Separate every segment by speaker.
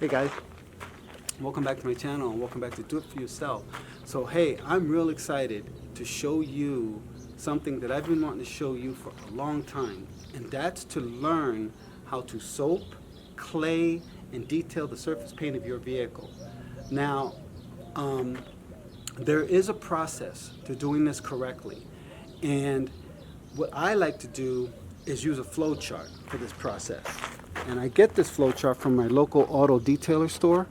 Speaker 1: Hey guys, welcome back to my channel and welcome back to Do It For Yourself. So hey, I'm real excited to show you something that I've been wanting to show you for a long time, and that's to learn how to soap, clay, and detail the surface paint of your vehicle. Now, there is a process to doing this correctly, and what I like to do is use a flow chart for this process. And I get this flow chart from my local auto detailer store.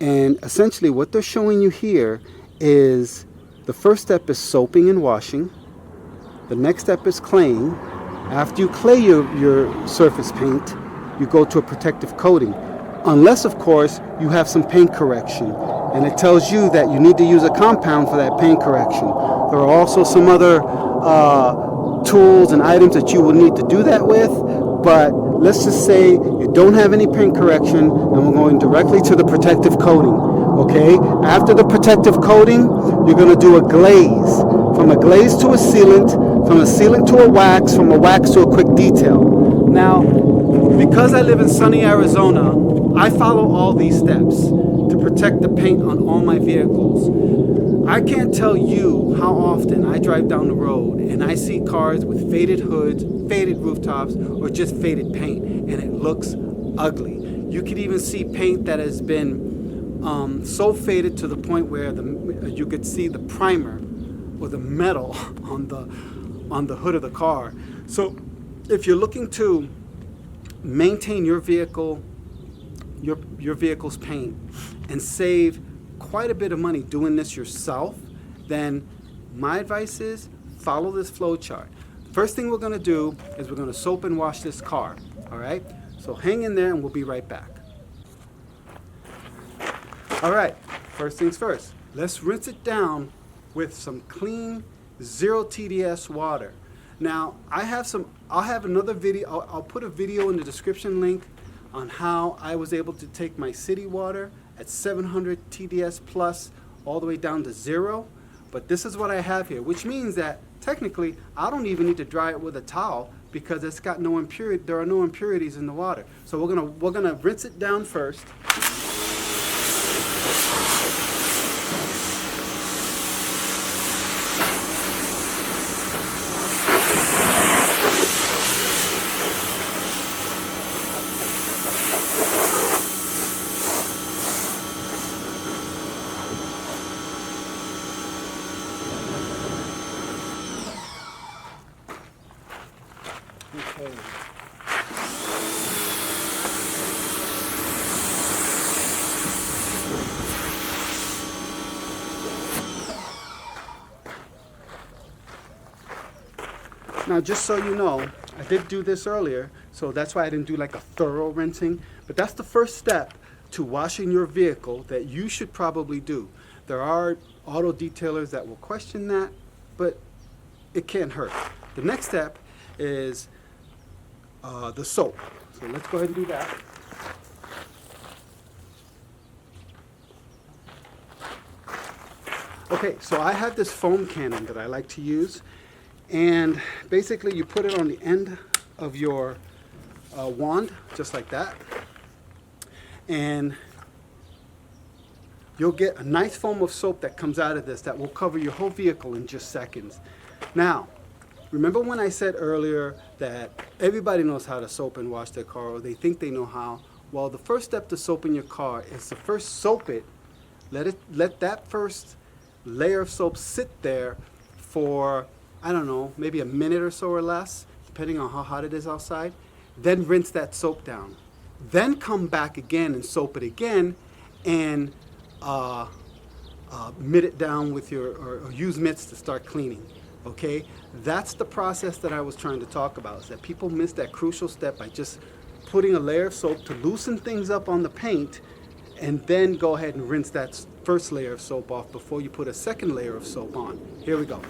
Speaker 1: And essentially what they're showing you here is the first step is soaping and washing. The next step is claying. After you clay your surface paint, you go to a protective coating. Unless, of course, you have some paint correction. And it tells you that you need to use a compound for that paint correction. There are also some other tools and items that you will need to do that with. But let's just say you don't have any paint correction, and we're going directly to the protective coating. Okay? After the protective coating, you're going to do a glaze. From a glaze to a sealant, from a sealant to a wax, from a wax to a quick detail. Now, because I live in sunny Arizona, I follow all these steps to protect the paint on all my vehicles. I can't tell you how often I drive down the road and I see cars with faded hoods, faded rooftops, or just faded paint, and it looks ugly. You could even see paint that has been so faded to the point where you could see the primer or the metal on the hood of the car. So if you're looking to maintain your vehicle, your vehicle's paint, and save quite a bit of money doing this yourself, then my advice is follow this flow chart. First thing we're going to do is we're going to soap and wash this car. All right, so hang in there and we'll be right back. All right, first things first, let's rinse it down with some clean 0 TDS water. Now I'll have another video. I'll put a video in the description link on how I was able to take my city water at 700 TDS plus all the way down to 0. But this is what I have here, which means that technically I don't even need to dry it with a towel because it's got no impurity. There are no impurities in the water. So we're gonna rinse it down first. Okay. Now, just so you know, I did do this earlier, so that's why I didn't do like a thorough rinsing, but that's the first step to washing your vehicle that you should probably do. There are auto detailers that will question that, but it can't hurt. The next step is the soap. So let's go ahead and do that. Okay, so I have this foam cannon that I like to use, and basically you put it on the end of your wand, just like that, and you'll get a nice foam of soap that comes out of this that will cover your whole vehicle in just seconds. Now, remember when I said earlier that everybody knows how to soap and wash their car, or they think they know how? Well, the first step to soaping your car is to first soap it. Let that first layer of soap sit there for, I don't know, maybe a minute or so or less, depending on how hot it is outside. Then rinse that soap down. Then come back again and soap it again, and mitt it down with or use mitts to start cleaning. Okay, that's the process that I was trying to talk about, is that people miss that crucial step by just putting a layer of soap to loosen things up on the paint, and then go ahead and rinse that first layer of soap off before you put a second layer of soap on. Here we go.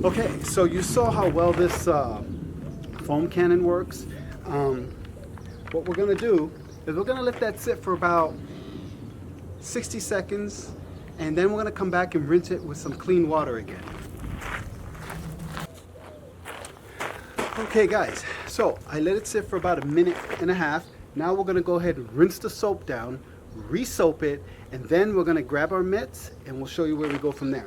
Speaker 1: Okay, so you saw how well this foam cannon works. What we're gonna do is we're gonna let that sit for about 60 seconds, and then we're gonna come back and rinse it with some clean water again. Okay guys, so I let it sit for about a minute and a half. Now we're gonna go ahead and rinse the soap down, re-soap it, and then we're gonna grab our mitts and we'll show you where we go from there.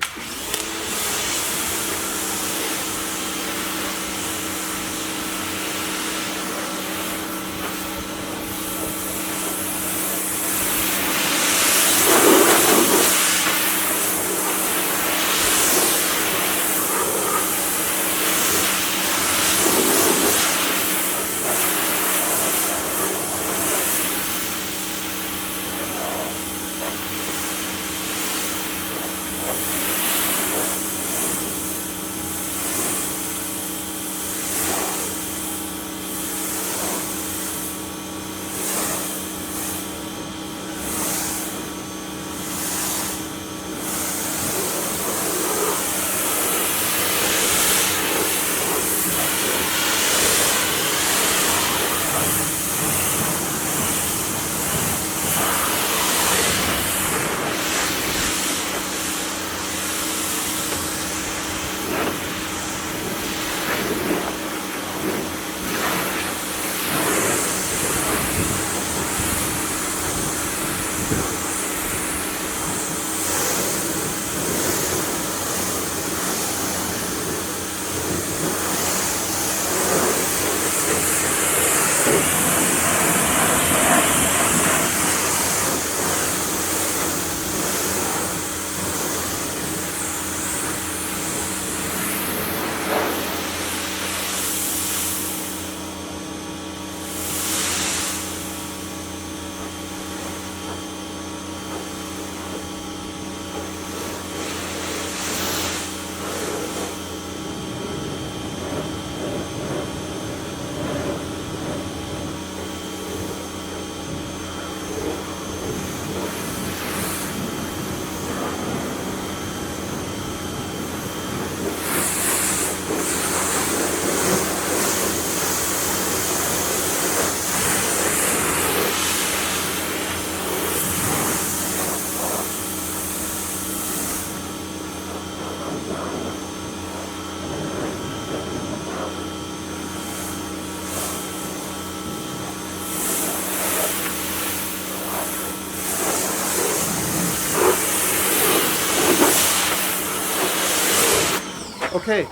Speaker 1: Okay,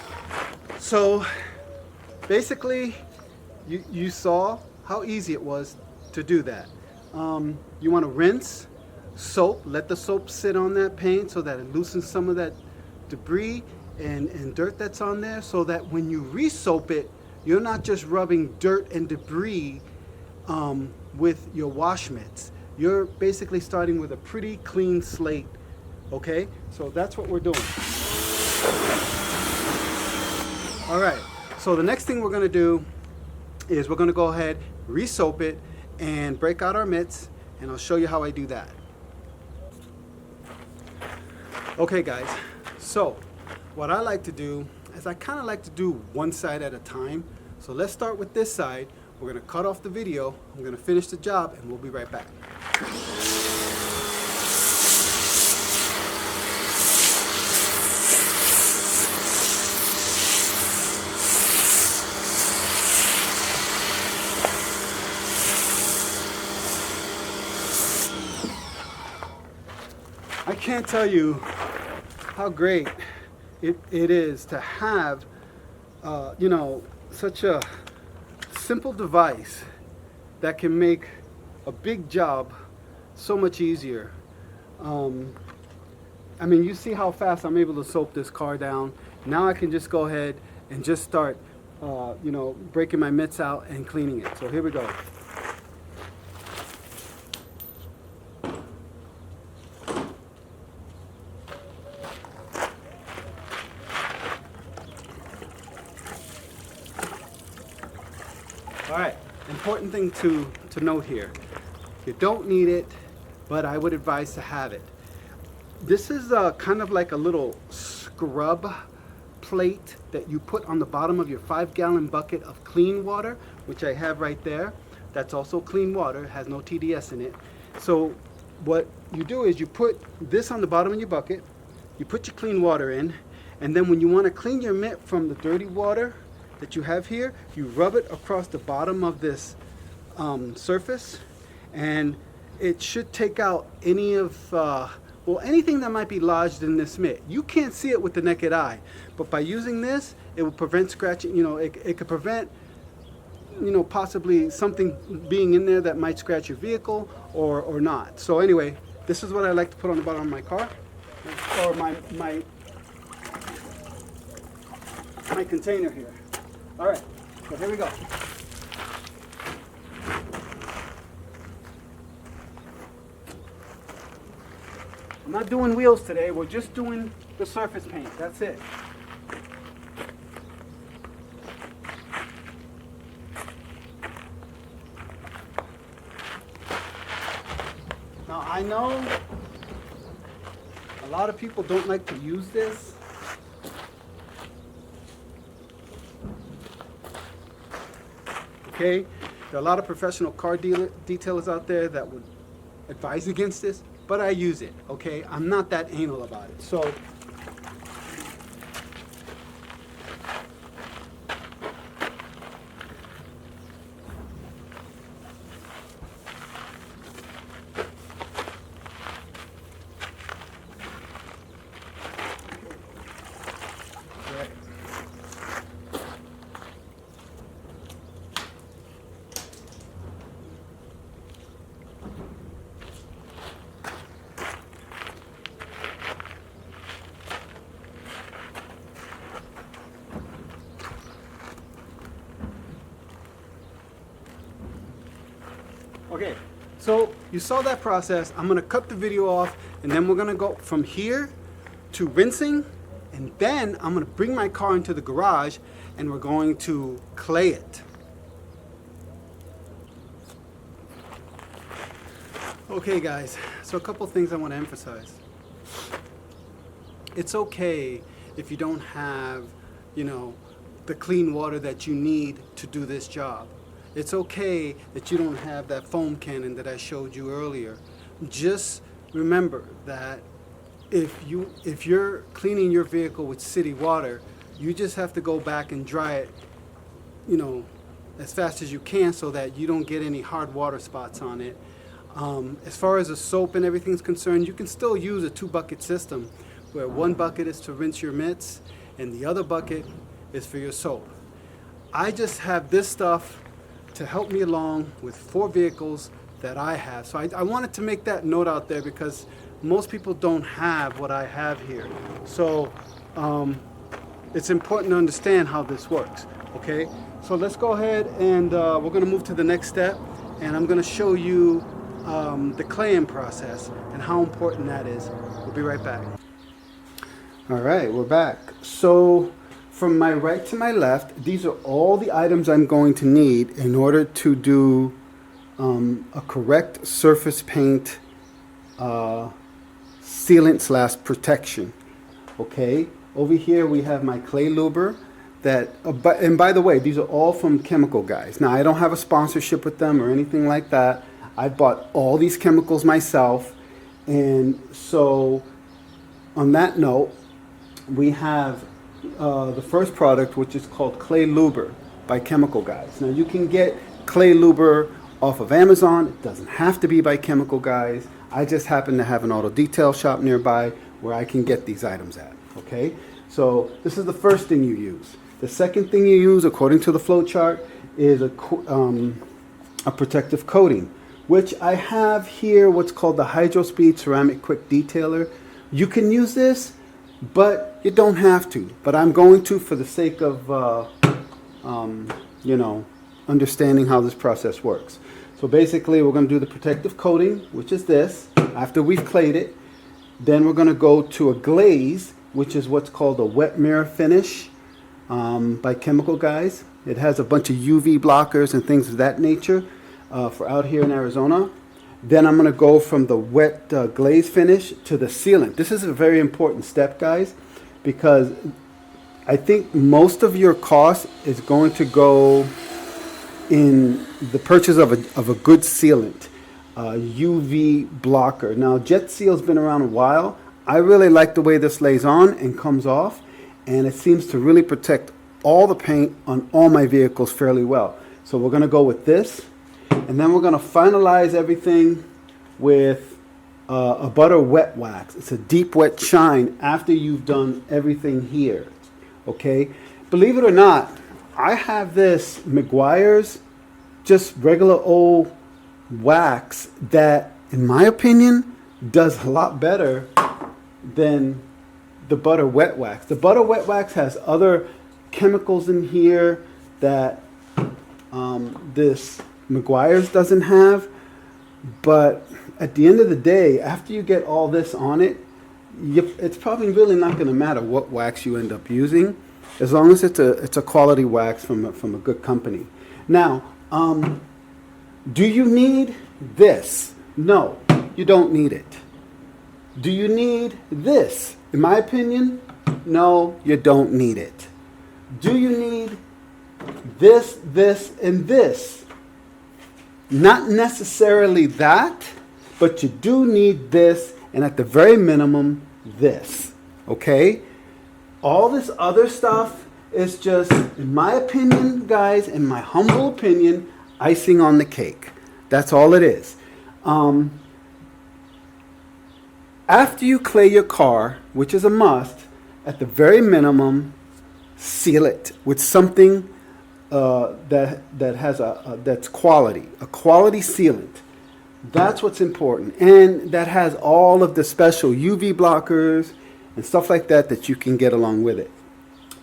Speaker 1: so basically you saw how easy it was to do that. You want to rinse, soap, let the soap sit on that paint so that it loosens some of that debris and dirt that's on there, so that when you re-soap it, you're not just rubbing dirt and debris with your wash mitts. You're basically starting with a pretty clean slate. Okay, so that's what we're doing. All right, so the next thing we're gonna do is we're gonna go ahead, re-soap it, and break out our mitts, and I'll show you how I do that. Okay guys, so what I like to do is I kind of like to do one side at a time. So let's start with this side. We're gonna cut off the video, I'm gonna finish the job, and we'll be right back. I can't tell you how great it is to have, you know, such a simple device that can make a big job so much easier. I mean, you see how fast I'm able to soap this car down. Now I can just go ahead and just start, you know, breaking my mitts out and cleaning it. So here we go. All right, important thing to note here. You don't need it, but I would advise to have it. This is kind of like a little scrub plate that you put on the bottom of your 5-gallon bucket of clean water, which I have right there. That's also clean water, has no TDS in it. So what you do is you put this on the bottom of your bucket, you put your clean water in, and then when you want to clean your mitt from the dirty water that you have here, you rub it across the bottom of this surface, and it should take out any of well, anything that might be lodged in this mitt. You can't see it with the naked eye, but by using this, it will prevent scratching. You know, it could prevent, you know, possibly something being in there that might scratch your vehicle or not. So anyway, this is what I like to put on the bottom of my car, or my container here. All right, so here we go. I'm not doing wheels today, we're just doing the surface paint, that's it. Now I know a lot of people don't like to use this. Okay, there are a lot of professional car detailers out there that would advise against this, but I use it, okay? I'm not that anal about it. So okay, so you saw that process. I'm gonna cut the video off, and then we're gonna go from here to rinsing, and then I'm gonna bring my car into the garage and we're going to clay it. Okay guys, so a couple things I want to emphasize. It's okay if you don't have, you know, the clean water that you need to do this job. It's okay that you don't have that foam cannon that I showed you earlier. Just remember that if you're cleaning your vehicle with city water, you just have to go back and dry it, you know, as fast as you can so that you don't get any hard water spots on it. As far as the soap and everything's concerned, you can still use a 2-bucket system where 1 bucket is to rinse your mitts and the other bucket is for your soap. I just have this stuff to help me along with 4 vehicles that I have. So I wanted to make that note out there because most people don't have what I have here. So it's important to understand how this works, okay? So let's go ahead and we're gonna move to the next step, and I'm gonna show you the claying process and how important that is. We'll be right back. All right, we're back. So from my right to my left, these are all the items I'm going to need in order to do a correct surface paint sealant / protection. Okay, over here we have my clay luber that, and by the way, these are all from Chemical Guys. Now I don't have a sponsorship with them or anything like that. I bought all these chemicals myself, and so on that note, we have the first product, which is called Clay Luber by Chemical Guys. Now you can get Clay Luber off of Amazon. It doesn't have to be by Chemical Guys. I just happen to have an auto detail shop nearby where I can get these items at. Okay, so this is the first thing you use. The second thing you use, according to the flow chart, is a protective coating, which I have here what's called the Hydro Speed Ceramic Quick Detailer. You can use this, but you don't have to. But I'm going to for the sake of, you know, understanding how this process works. So basically we're going to do the protective coating, which is this, after we've clayed it. Then we're going to go to a glaze, which is what's called a wet mirror finish by Chemical Guys. It has a bunch of UV blockers and things of that nature for out here in Arizona. Then I'm going to go from the wet glaze finish to the sealant. This is a very important step, guys, because I think most of your cost is going to go in the purchase of a good sealant, UV blocker. Now, Jet Seal's been around a while. I really like the way this lays on and comes off, and it seems to really protect all the paint on all my vehicles fairly well. So we're going to go with this, and then we're going to finalize everything with a butter wet wax. It's a deep wet shine after you've done everything here. Okay, believe it or not, I have this Meguiar's just regular old wax that, in my opinion, does a lot better than the butter wet wax. The butter wet wax has other chemicals in here that this Meguiar's doesn't have, but at the end of the day, after you get all this on it, it's probably really not going to matter what wax you end up using, as long as it's a quality wax from a good company. Now, do you need this? No, you don't need it. Do you need this? In my opinion, no, you don't need it. Do you need this, this, and this? Not necessarily that, but you do need this, and at the very minimum, this. Okay? All this other stuff is just, in my opinion, guys, in my humble opinion, icing on the cake. That's all it is. After you clay your car, which is a must, at the very minimum, seal it with something that has that's quality, a quality sealant. That's what's important, and that has all of the special UV blockers and stuff like that that you can get along with it.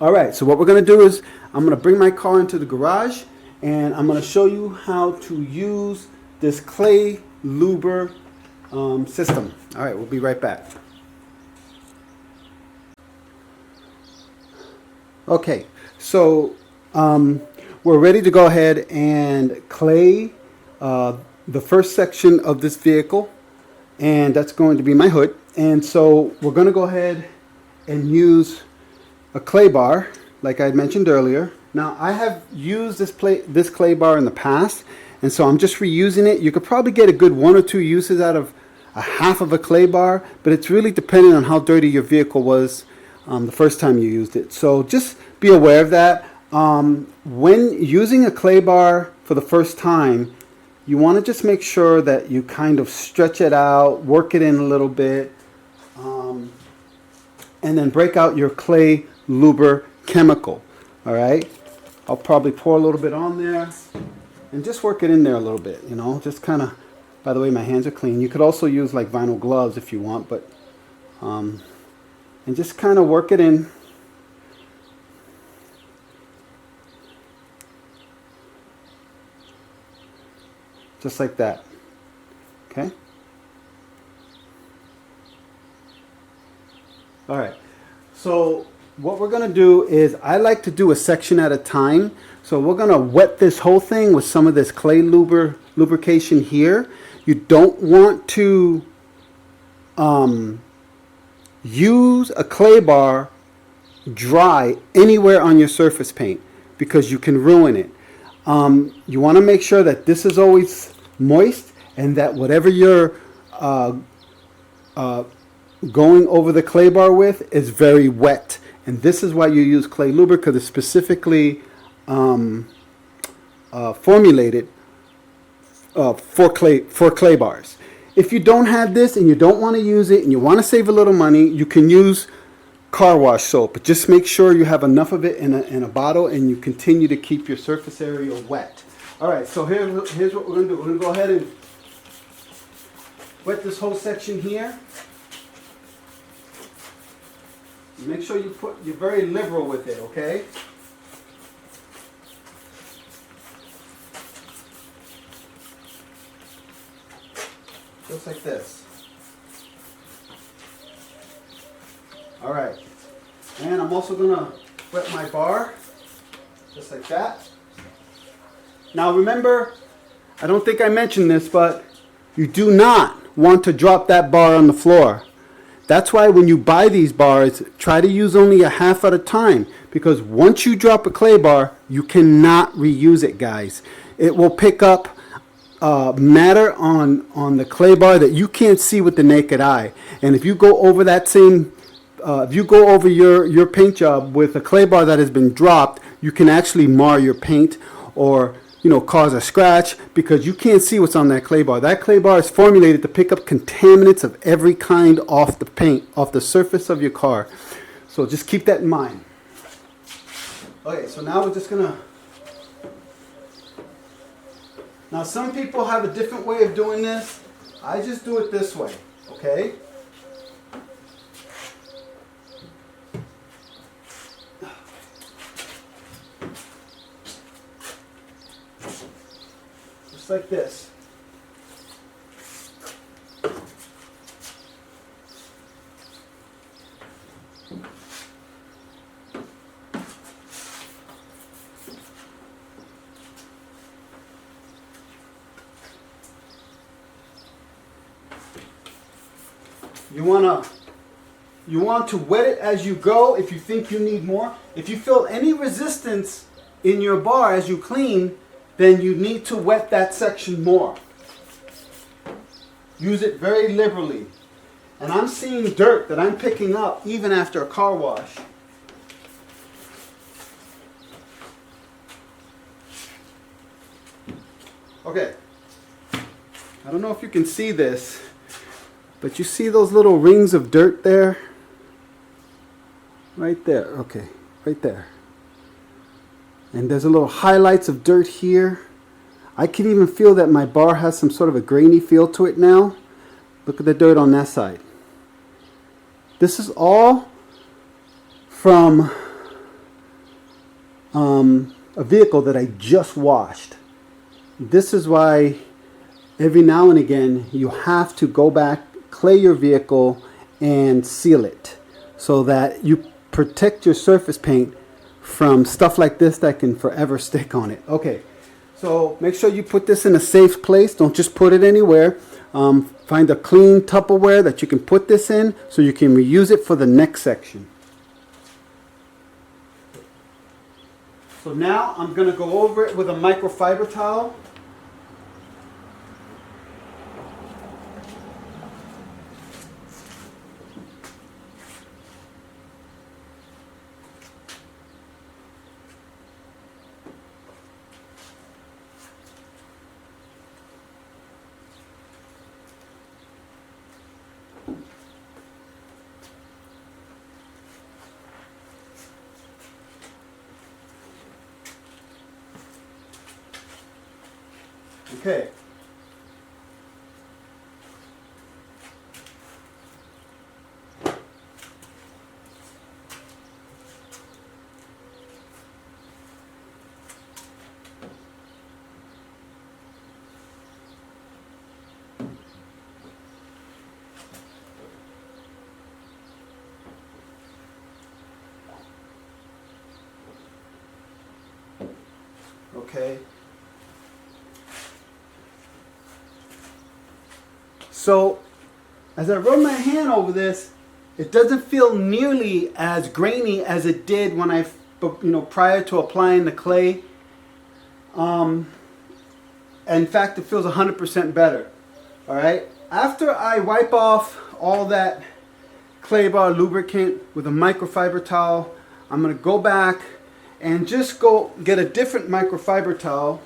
Speaker 1: All right, so what we're going to do is I'm going to bring my car into the garage, and I'm going to show you how to use this clay luber system. All right, we'll be right back. Okay, so we're ready to go ahead and clay the first section of this vehicle, and that's going to be my hood. And so we're going to go ahead and use a clay bar, like I had mentioned earlier. Now, I have used this clay bar in the past, and so I'm just reusing it. You could probably get a good 1 or 2 uses out of a half of a clay bar, but it's really dependent on how dirty your vehicle was the first time you used it. So just be aware of that. When using a clay bar for the first time, you want to just make sure that you kind of stretch it out, work it in a little bit, and then break out your clay luber chemical. All right, I'll probably pour a little bit on there and just work it in there a little bit, you know, just kind of, by the way, my hands are clean. You could also use like vinyl gloves if you want, but and just kind of work it in. Just like that. Okay? All right. So what we're going to do is, I like to do a section at a time. So we're going to wet this whole thing with some of this clay lubrication here. You don't want to use a clay bar dry anywhere on your surface paint, because you can ruin it. You want to make sure that this is always moist, and that whatever you're going over the clay bar with is very wet. And this is why you use clay luber, because it's specifically formulated for clay bars. If you don't have this and you don't want to use it and you want to save a little money, you can use car wash soap, but just make sure you have enough of it in a bottle, and you continue to keep your surface area wet. All right, so here's what we're going to do. We're going to go ahead and wet this whole section here. Make sure you're very liberal with it, okay? Just like this. All right, and I'm also going to wet my bar, just like that. Now remember, I don't think I mentioned this, but you do not want to drop that bar on the floor. That's why when you buy these bars, try to use only a half at a time, because once you drop a clay bar, you cannot reuse it, guys. It will pick up matter on the clay bar that you can't see with the naked eye. And if you go over that same, if you go over your paint job with a clay bar that has been dropped, you can actually mar your paint, or cause a scratch, because you can't see what's on that clay bar. That clay bar is formulated to pick up contaminants of every kind off the paint, off the surface of your car. So just keep that in mind. Okay, so now we're just gonna, now some people have a different way of doing this. I just do it this way, okay? Like this. You want to wet it as you go if you think you need more. If you feel any resistance in your bar as you clean, then you need to wet that section more. Use it very liberally. And I'm seeing dirt that I'm picking up even after a car wash. Okay. I don't know if you can see this, but you see those little rings of dirt there? Right there. Okay. Right there. And there's a little highlights of dirt here. I can even feel that my bar has some sort of a grainy feel to it now. Look at the dirt on that side. This is all from a vehicle that I just washed. This is why every now and again you have to go back, clay your vehicle, and seal it so that you protect your surface paint from stuff like this that can forever stick on it. Okay, so make sure you put this in a safe place. Don't just put it anywhere. Find a clean Tupperware that you can put this in so you can reuse it for the next section. So now I'm going to go over it with a microfiber towel. Okay. Okay. So, as I rub my hand over this, it doesn't feel nearly as grainy as it did when I, prior to applying the clay. In fact, it feels 100% better. All right. After I wipe off all that clay bar lubricant with a microfiber towel, I'm going to go back and just go get a different microfiber towel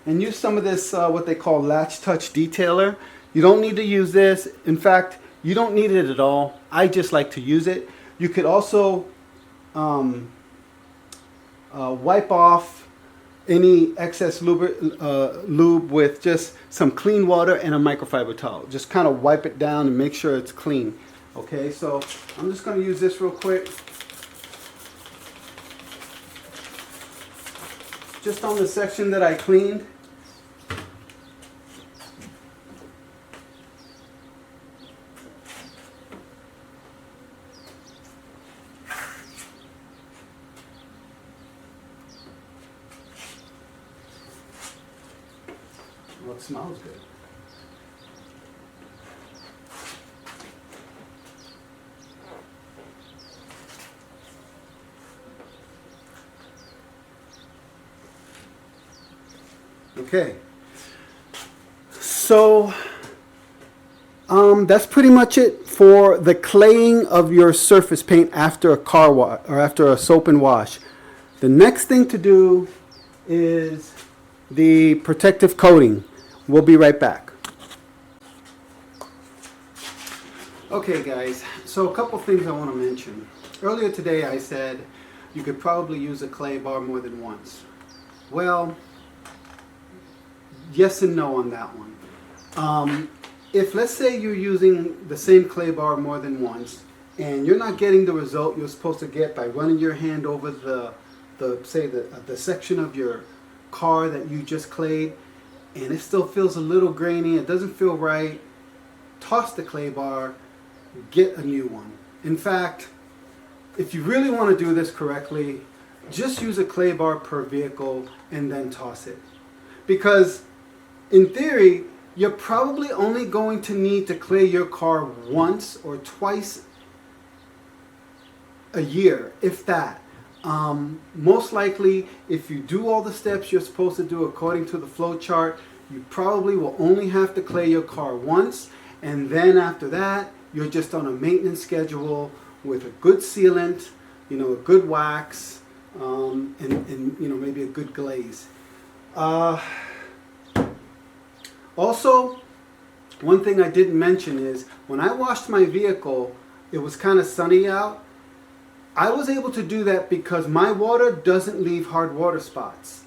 Speaker 1: and use some of this what they call latch touch detailer. You don't need to use this. In fact, you don't need it at all. I just like to use it. You could also wipe off any excess lube with just some clean water and a microfiber towel. Just kind of wipe it down and make sure it's clean. Okay, so I'm just going to use this real quick. Just on the section that I cleaned. Well, it smells good. Okay. So that's pretty much it for the claying of your surface paint after a car wash or after a soap and wash. The next thing to do is the protective coating. We'll be right back. Okay guys, so a couple things I want to mention. Earlier today I said you could probably use a clay bar more than once. Well, yes and no on that one. If let's say you're using the same clay bar more than once and you're not getting the result you're supposed to get by running your hand over the section of your car that you just clayed, and it still feels a little grainy, it doesn't feel right, toss the clay bar, get a new one. In fact, if you really want to do this correctly, just use a clay bar per vehicle and then toss it. Because in theory, you're probably only going to need to clay your car once or twice a year, if that. Most likely, if you do all the steps you're supposed to do according to the flow chart, you probably will only have to clay your car once, and then after that, you're just on a maintenance schedule with a good sealant, a good wax, and maybe a good glaze. Also, one thing I didn't mention is when I washed my vehicle, it was kind of sunny out. I was able to do that because my water doesn't leave hard water spots.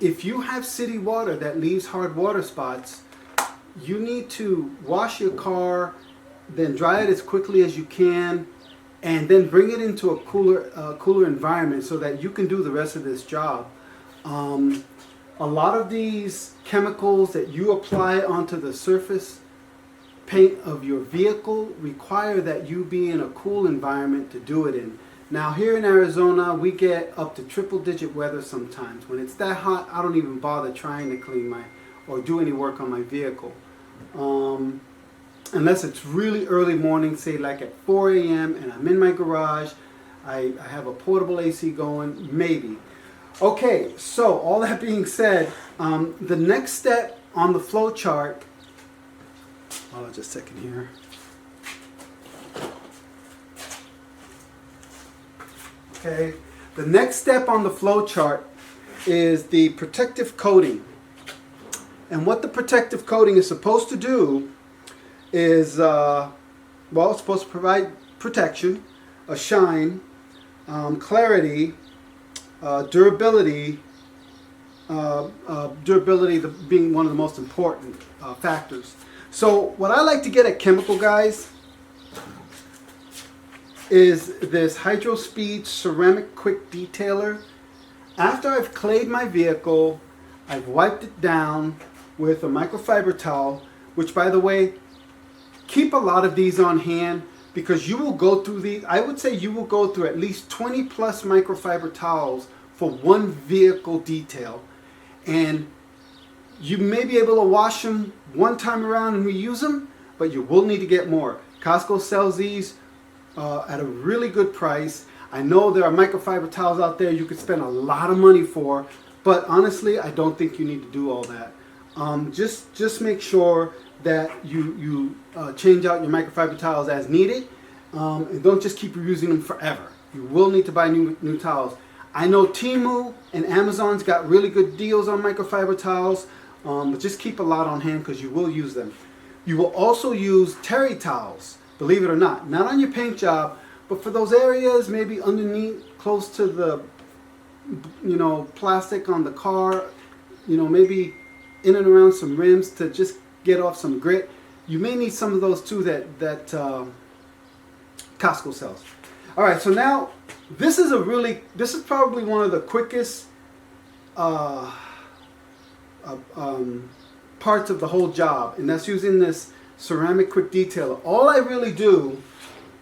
Speaker 1: If you have city water that leaves hard water spots, you need to wash your car, then dry it as quickly as you can, and then bring it into a cooler environment so that you can do the rest of this job. A lot of these chemicals that you apply onto the surface paint of your vehicle require that you be in a cool environment to do it in. Now here in Arizona, we get up to triple-digit weather sometimes. When it's that hot, I don't even bother trying to clean or do any work on my vehicle. Unless it's really early morning, say like at 4 a.m. and I'm in my garage, I have a portable AC going, maybe. Okay, so all that being said, the next step on the flow chart, just a second here. Okay, the next step on the flow chart is the protective coating. And what the protective coating is supposed to do is, it's supposed to provide protection, a shine, clarity, durability, being one of the most important factors. So what I like to get at Chemical Guys is this Hydro Speed Ceramic Quick Detailer. After I've clayed my vehicle, I've wiped it down with a microfiber towel, which by the way, keep a lot of these on hand because you will go through these. I would say you will go through at least 20 plus microfiber towels for one vehicle detail, and you may be able to wash them one time around and reuse them, but you will need to get more. Costco sells these at a really good price. I know there are microfiber towels out there you could spend a lot of money for, but honestly I don't think you need to do all that. Just make sure that you change out your microfiber towels as needed, and don't just keep reusing them forever. You will need to buy new towels. I know Temu and Amazon's got really good deals on microfiber towels, but just keep a lot on hand because you will use them. You will also use terry towels, believe it or not on your paint job, but for those areas maybe underneath, close to the plastic on the car, maybe in and around some rims to just get off some grit. You may need some of those too that Costco sells. All right, so now this is probably one of the quickest parts of the whole job, and that's using this ceramic quick detailer. All I really do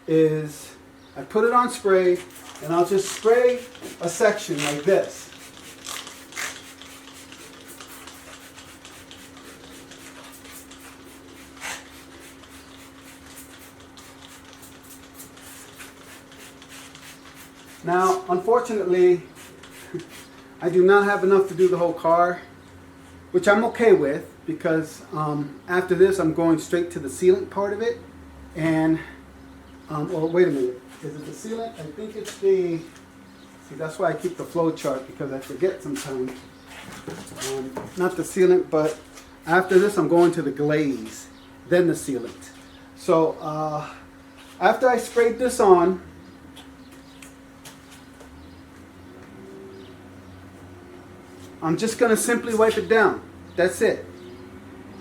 Speaker 1: is I put it on spray, and I'll just spray a section like this. Now, unfortunately, I do not have enough to do the whole car. which I'm okay with because after this I'm going straight to the sealant part of it. And, oh wait a minute, is it the sealant? I think it's the, see that's why I keep the flow chart because I forget sometimes. Not the sealant, but after this I'm going to the glaze, then the sealant. So after I sprayed this on, I'm just going to simply wipe it down. That's it.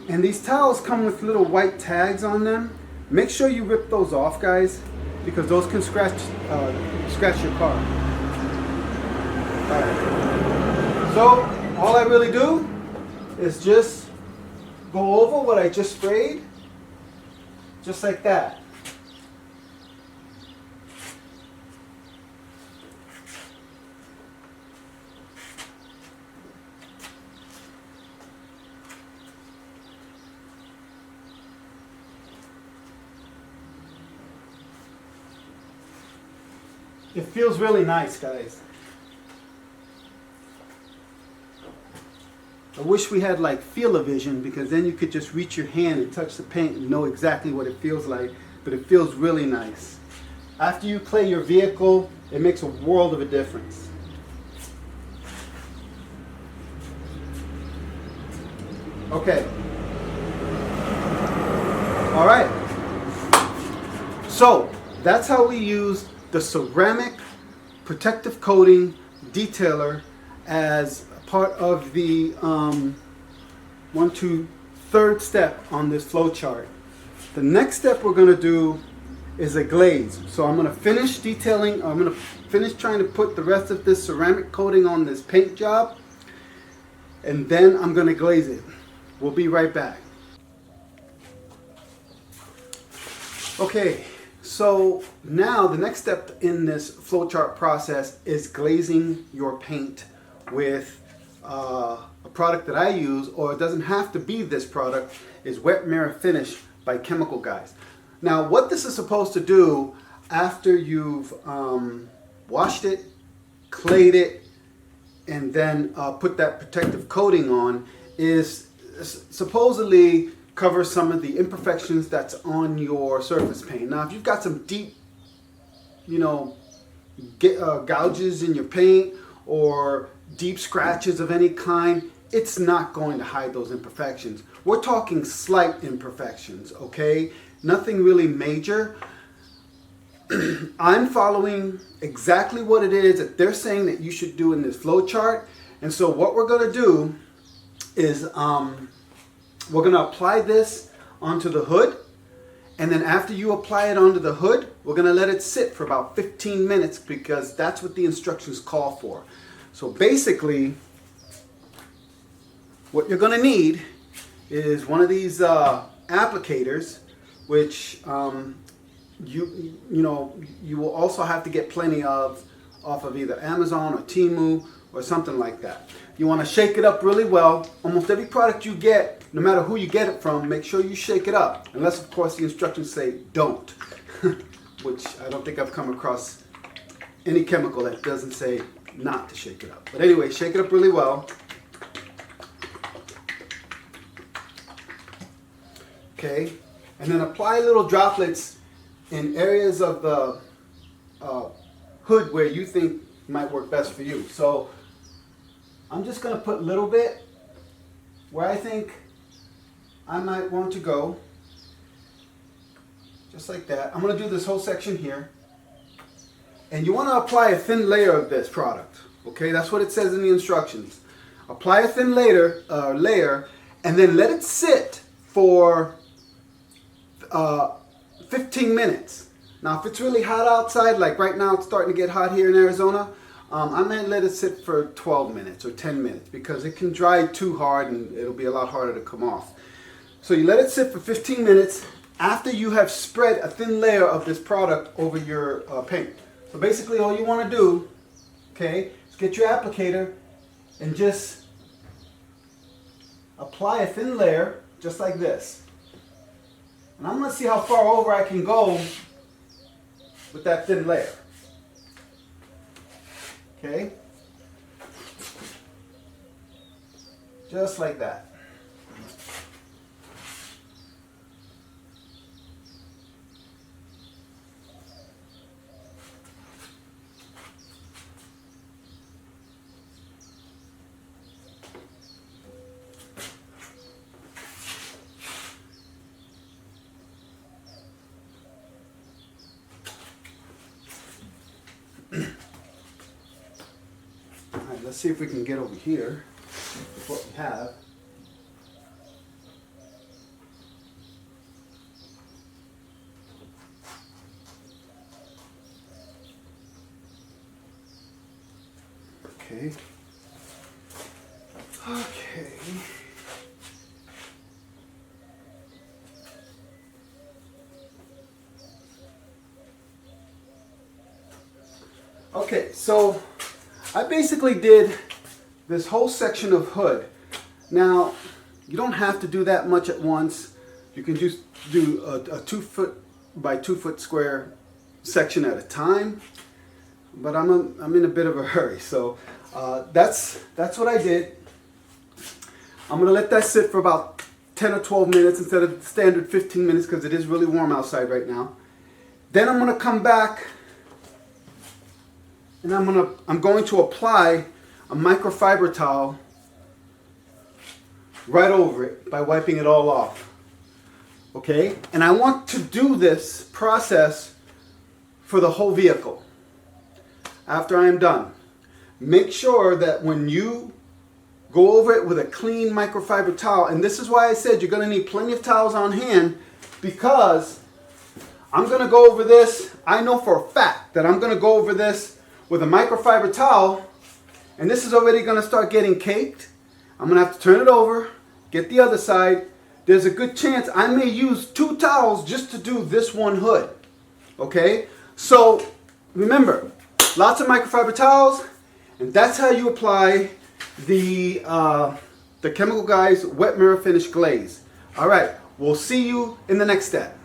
Speaker 1: And these towels come with little white tags on them. Make sure you rip those off, guys, because those can scratch your car. Alright. So all I really do is just go over what I just sprayed, just like that. It feels really nice, guys. I wish we had like feel-o-vision, because then you could just reach your hand and touch the paint and know exactly what it feels like, but it feels really nice. After you clay your vehicle, it makes a world of a difference. Okay. All right. So that's how we use the ceramic protective coating detailer as part of the third step on this flow chart. The next step we're going to do is a glaze. So I'm going to finish detailing, I'm going to finish trying to put the rest of this ceramic coating on this paint job, and then I'm going to glaze it. We'll be right back. Okay, so now the next step in this flowchart process is glazing your paint with a product that I use, or it doesn't have to be this product, is Wet Mirror Finish by Chemical Guys. Now what this is supposed to do after you've washed it, clayed it, and then put that protective coating on is supposedly cover some of the imperfections that's on your surface paint. Now if you've got some deep, gouges in your paint or deep scratches of any kind, it's not going to hide those imperfections. We're talking slight imperfections, okay? Nothing really major. I'm following exactly what it is that they're saying that you should do in this flow chart. And so what we're going to do is we're going to apply this onto the hood. And then after you apply it onto the hood, we're going to let it sit for about 15 minutes because that's what the instructions call for. So basically, what you're going to need is one of these applicators, which you will also have to get plenty of off of either Amazon or Temu or something like that. You want to shake it up really well. Almost every product you get, no matter who you get it from, make sure you shake it up. Unless, of course, the instructions say don't, which I don't think I've come across any chemical that doesn't say not to shake it up. But anyway, shake it up really well. Okay, and then apply little droplets in areas of the hood where you think might work best for you. So I'm just going to put a little bit where I think I might want to go, just like that. I'm going to do this whole section here. And you want to apply a thin layer of this product. Okay, that's what it says in the instructions. Apply a thin layer, and then let it sit for 15 minutes. Now, if it's really hot outside, like right now it's starting to get hot here in Arizona, I might let it sit for 12 minutes or 10 minutes because it can dry too hard and it'll be a lot harder to come off. So you let it sit for 15 minutes after you have spread a thin layer of this product over your paint. So basically all you want to do, okay, is get your applicator and just apply a thin layer just like this. And I'm going to see how far over I can go with that thin layer. Okay? Just like that. Alright, let's see if we can get over here with what we have. Okay. Okay. Okay, so I basically did this whole section of hood. Now, you don't have to do that much at once. You can just do a 2 foot by 2 foot square section at a time. But I'm in a bit of a hurry, so that's what I did. I'm gonna let that sit for about 10 or 12 minutes instead of standard 15 minutes because it is really warm outside right now. Then I'm gonna come back and I'm going to apply a microfiber towel right over it by wiping it all off. Okay? And I want to do this process for the whole vehicle. After I am done, make sure that when you go over it with a clean microfiber towel, and this is why I said you're going to need plenty of towels on hand, because I'm going to go over this. I know for a fact that I'm going to go over this with a microfiber towel, and this is already going to start getting caked. I'm going to have to turn it over, get the other side. There's a good chance I may use 2 towels just to do this one hood. Okay? So remember, lots of microfiber towels, and that's how you apply the Chemical Guys Wet Mirror Finish Glaze. All right, we'll see you in the next step.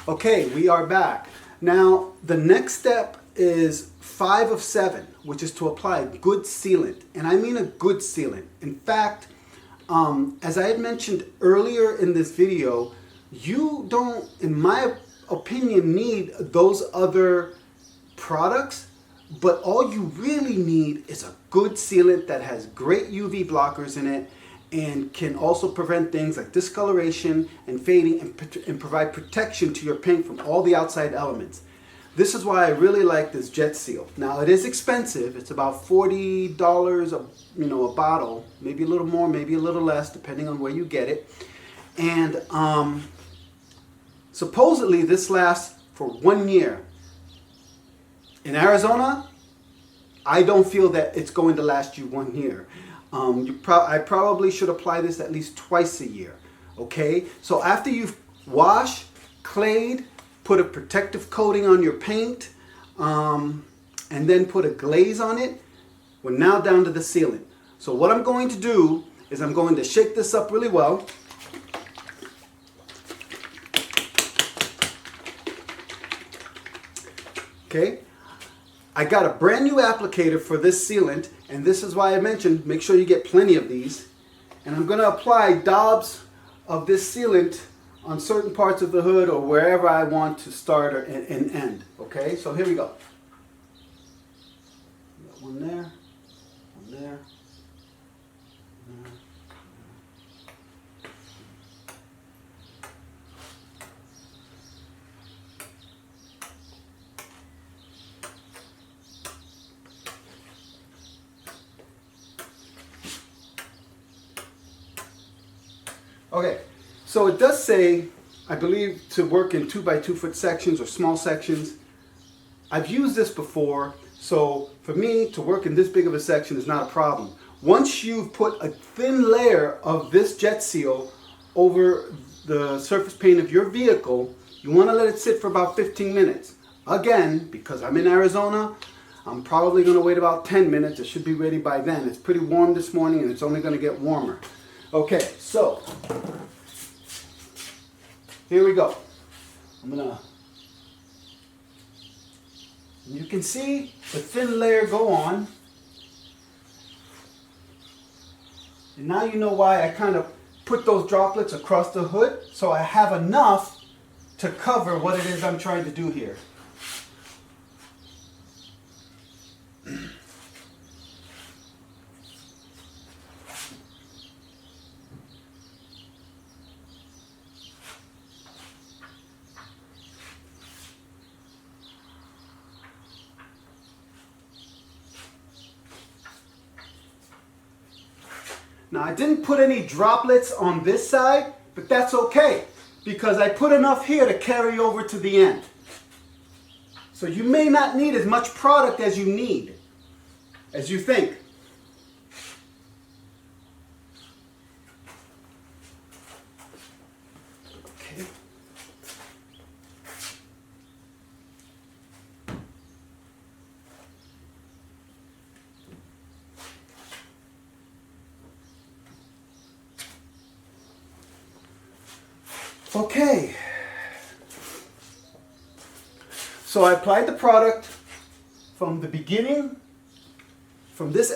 Speaker 1: Okay, we are back. Now, the next step is 5 of 7, which is to apply a good sealant. And I mean a good sealant. In fact, as I had mentioned earlier in this video, you don't, in my opinion, need those other products, but all you really need is a good sealant that has great UV blockers in it and can also prevent things like discoloration and fading and provide protection to your paint from all the outside elements. This is why I really like this Jet Seal. Now, it is expensive. It's about $40 a bottle, maybe a little more, maybe a little less, depending on where you get it. And supposedly this lasts for 1 year. In Arizona, I don't feel that it's going to last you 1 year. I probably should apply this at least twice a year. Okay, so after you've washed, clayed, put a protective coating on your paint, and then put a glaze on it, we're now down to the sealant. So what I'm going to do is I'm going to shake this up really well. Okay, I got a brand new applicator for this sealant, and this is why I mentioned make sure you get plenty of these. And I'm going to apply daubs of this sealant on certain parts of the hood or wherever I want to start and end. Okay, so here we go. Got one there, one there. Okay, so it does say, I believe, to work in 2 by 2 foot sections or small sections. I've used this before, so for me to work in this big of a section is not a problem. Once you've put a thin layer of this Jet Seal over the surface paint of your vehicle, you want to let it sit for about 15 minutes. Again, because I'm in Arizona, I'm probably going to wait about 10 minutes. It should be ready by then. It's pretty warm this morning and it's only going to get warmer. Okay, so here we go. You can see the thin layer go on. And now you know why I kind of put those droplets across the hood, so I have enough to cover what it is I'm trying to do here. Now I didn't put any droplets on this side, but that's okay because I put enough here to carry over to the end. So you may not need as much product as you think. Okay. Okay, so I applied the product from the beginning, from this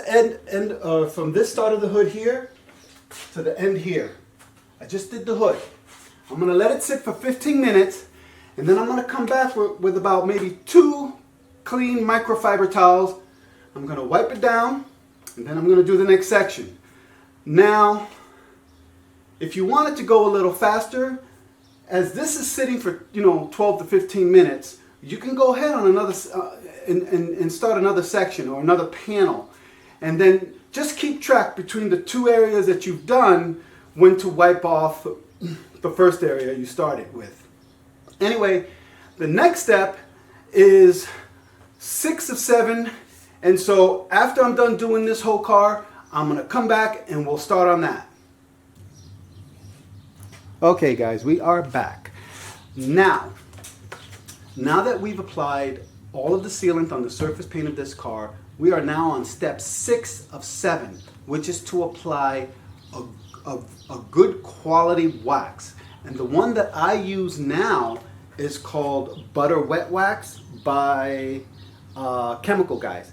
Speaker 1: from this start of the hood here to the end here. I just did the hood. I'm going to let it sit for 15 minutes, and then I'm going to come back with about maybe 2 clean microfiber towels. I'm going to wipe it down, and then I'm going to do the next section. Now, if you want it to go a little faster, as this is sitting for 12 to 15 minutes, you can go ahead on another and start another section or another panel, and then just keep track between the 2 areas that you've done when to wipe off the first area you started with. Anyway, the next step is 6 of 7, and so after I'm done doing this whole car, I'm going to come back and we'll start on that. Okay guys, we are back. Now that we've applied all of the sealant on the surface paint of this car, we are now on step 6 of 7, which is to apply a good quality wax. And the one that I use now is called Butter Wet Wax by Chemical Guys.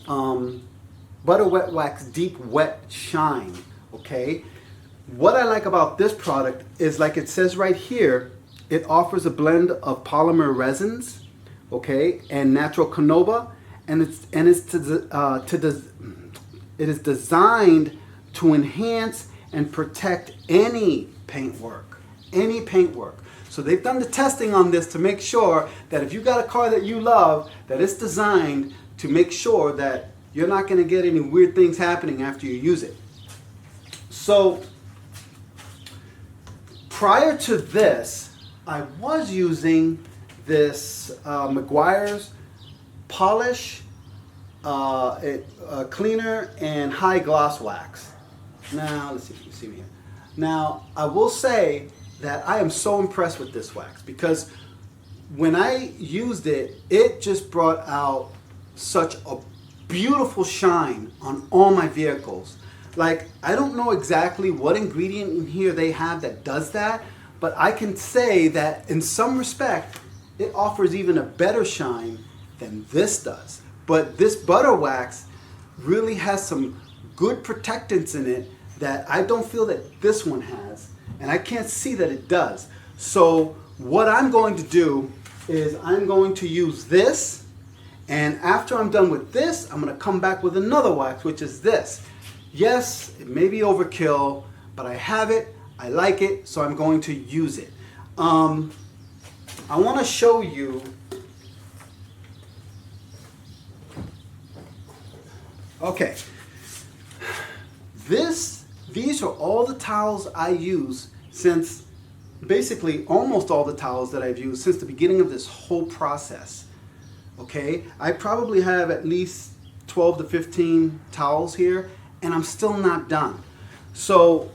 Speaker 1: Butter Wet Wax Deep Wet Shine, okay? What I like about this product is, like it says right here, it offers a blend of polymer resins, okay, and natural canola, and it is designed to enhance and protect any paintwork. So they've done the testing on this to make sure that if you got a car that you love, that it's designed to make sure that you're not going to get any weird things happening after you use it. So prior to this, I was using this Meguiar's polish, cleaner, and high gloss wax. Now, let's see if you can see me here. Now, I will say that I am so impressed with this wax because when I used it, it just brought out such a beautiful shine on all my vehicles. Like, I don't know exactly what ingredient in here they have that does that, but I can say that in some respect, it offers even a better shine than this does. But this butter wax really has some good protectants in it that I don't feel that this one has, and I can't see that it does. So what I'm going to do is I'm going to use this, and after I'm done with this, I'm going to come back with another wax, which is this. Yes, it may be overkill, but I have it, I like it, so I'm going to use it. I want to show you. Okay, these are all the towels I use since, basically almost all the towels that I've used since the beginning of this whole process. Okay, I probably have at least 12 to 15 towels here, and I'm still not done. So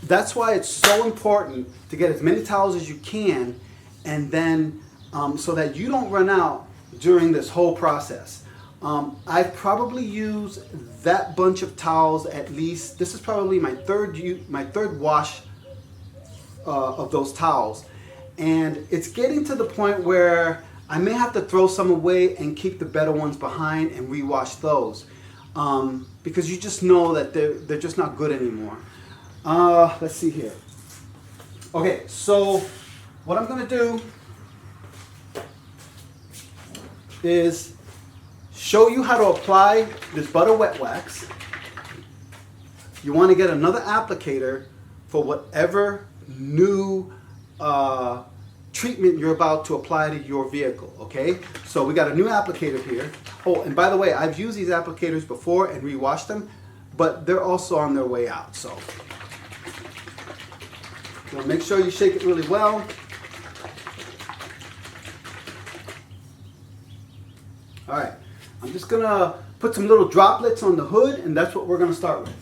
Speaker 1: that's why it's so important to get as many towels as you can, and then so that you don't run out during this whole process. I've probably used that bunch of towels at least. This is probably my third wash of those towels, and it's getting to the point where I may have to throw some away and keep the better ones behind and rewash those. because you just know that they're just not good anymore. Let's see here. Okay, so what I'm going to do is show you how to apply this butter wet wax. You want to get another applicator for whatever new treatment you're about to apply to your vehicle, okay? So we got a new applicator here. Oh, and by the way, I've used these applicators before and rewashed them, but they're also on their way out, so. Now make sure you shake it really well. All right, I'm just gonna put some little droplets on the hood, and that's what we're gonna start with.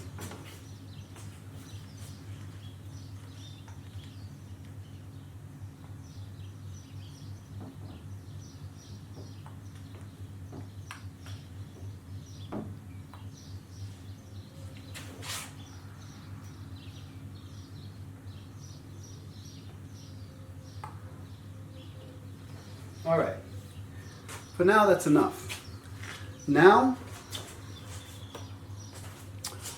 Speaker 1: All right, for now that's enough. Now,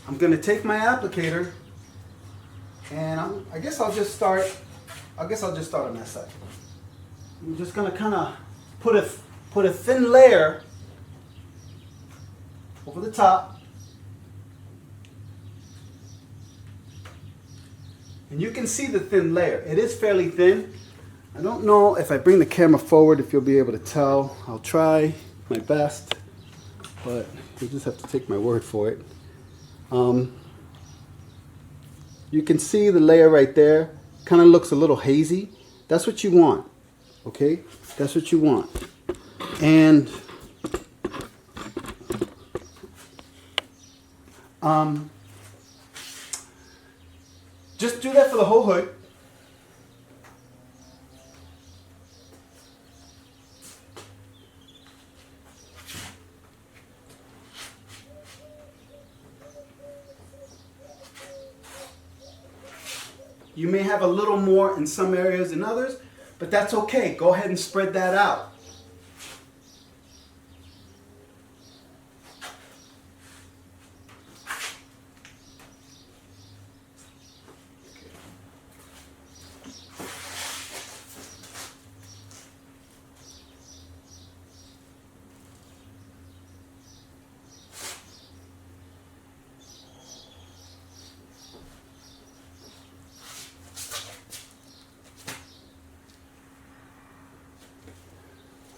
Speaker 1: I'm gonna take my applicator and I guess I'll just start on that side. I'm just gonna kind of put a thin layer over the top. And you can see the thin layer. It is fairly thin. I don't know if I bring the camera forward if you'll be able to tell. I'll try my best, but you'll just have to take my word for it. You can see the layer right there. Kind of looks a little hazy. That's what you want, okay? That's what you want. And just do that for the whole hood. You may have a little more in some areas than others, but that's okay. Go ahead and spread that out.